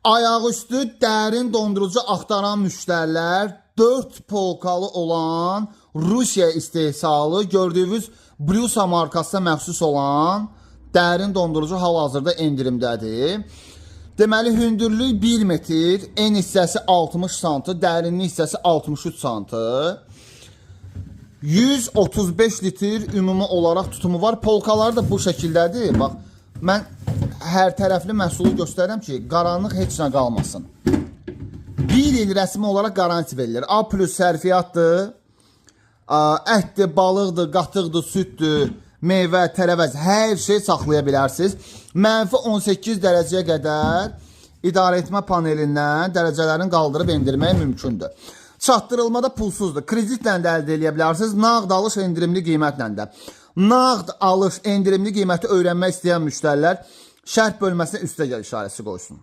Ayaqüstü dərin dondurucu axtaran müştərilər 4 polkalı olan Rusiya istehsalı gördüyünüz Blusa markasına məxsus olan dərin dondurucu hal-hazırda endirimdədir. Deməli, hündürlük 1 metr, en hissəsi 60 sm, dərinlik hissəsi 63 sm. 135 litr ümumi olaraq tutumu var. Polkaları da bu şəkildədir. Bax, mən hər tərəfli məhsulu göstərəm ki, qaranlıq heç nə qalmasın. 1 il rəsmi olaraq garanti verilir. A+ sərfiyyatdır, ətdir, balıqdır, qatıqdır, süddür, meyvə, tərəvəz, hər şey saxlaya bilərsiniz. -18 dərəcəyə qədər idarəetmə panelindən dərəcələrini qaldırıb endirmək mümkündür. Çatdırılmada pulsuzdur. Kreditlə də əldə edə bilərsiniz, nağd alış endirimli qiymətlə də. Nağd alış endirimli qiyməti öyrənmək istəyən müştərilər şərh bölməsinə üstəgəl işarəsi qoysun.